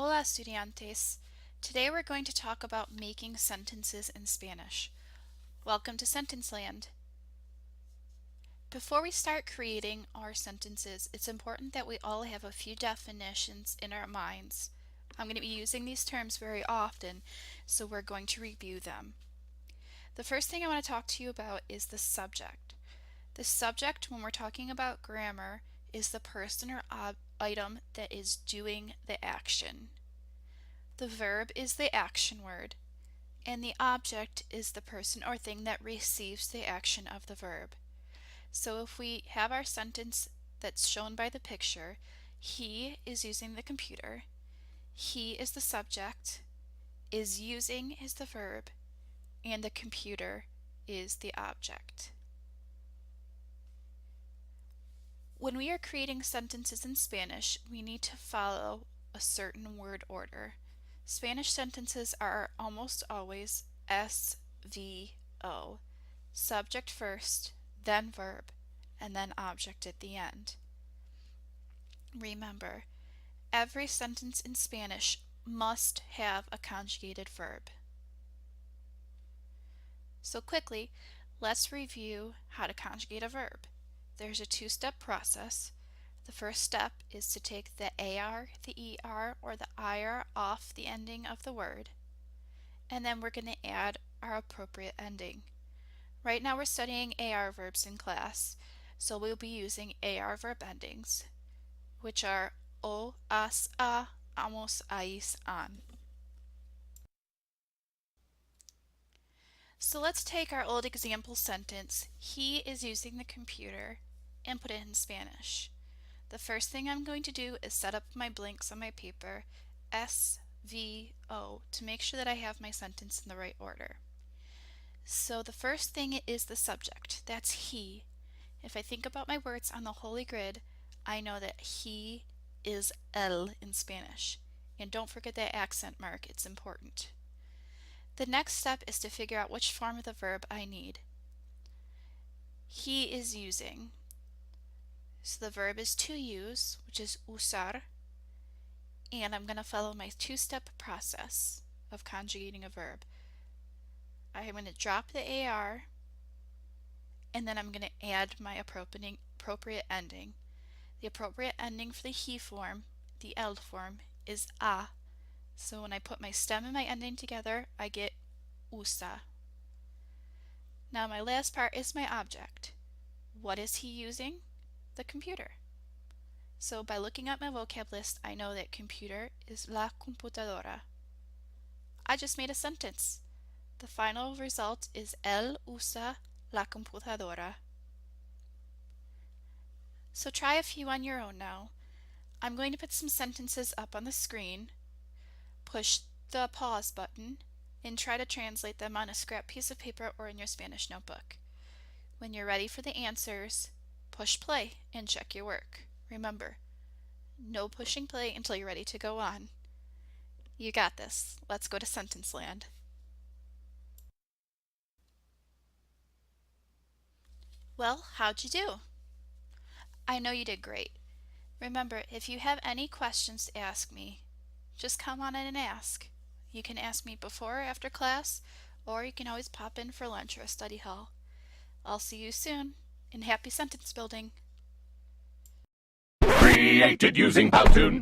Hola, estudiantes. Today we're going to talk about making sentences in Spanish. Welcome to Sentence Land. Before we start creating our sentences, it's important that we all have a few definitions in our minds. I'm going to be using these terms very often, so we're going to review them. The first thing I want to talk to you about is the subject. The subject, when we're talking about grammar, is the person or item that is doing the action. The verb is the action word, and the object is the person or thing that receives the action of the verb. So if we have our sentence that's shown by the picture, he is using the computer, he is the subject, is using is the verb, and the computer is the object. When we are creating sentences in Spanish, we need to follow a certain word order. Spanish sentences are almost always SVO, subject first, then verb, and then object at the end. Remember, every sentence in Spanish must have a conjugated verb. So quickly, let's review how to conjugate a verb. There's a two-step process. The first step is to take the AR, the ER, or the IR off the ending of the word, and then we're going to add our appropriate ending. Right now we're studying AR verbs in class, so we'll be using AR verb endings, which are o, as, a, amos, ais, an. So let's take our old example sentence, he is using the computer, and put it in Spanish. The first thing I'm going to do is set up my blanks on my paper, SVO, to make sure that I have my sentence in the right order. So the first thing is the subject, that's he. If I think about my words on the holy grid, I know that he is el in Spanish. And don't forget that accent mark, it's important. The next step is to figure out which form of the verb I need. He is using. So the verb is to use, which is usar, and I'm going to follow my two-step process of conjugating a verb. I'm going to drop the AR, and then I'm going to add my appropriate ending. The appropriate ending for the he form, the el form, is a. So when I put my stem and my ending together, I get usa. Now my last part is my object. What is he using? The computer. So by looking at my vocab list, I know that computer is la computadora. I just made a sentence. The final result is él usa la computadora. So try a few on your own now. I'm going to put some sentences up on the screen. Push the pause button and try to translate them on a scrap piece of paper or in your Spanish notebook. When you're ready for the answers, push play and check your work. Remember, no pushing play until you're ready to go on. You got this. Let's go to Sentence Land. Well, how'd you do? I know you did great. Remember, if you have any questions to ask me, just come on in and ask. You can ask me before or after class, or you can always pop in for lunch or a study hall. I'll see you soon, and happy sentence building! Created using Powtoon.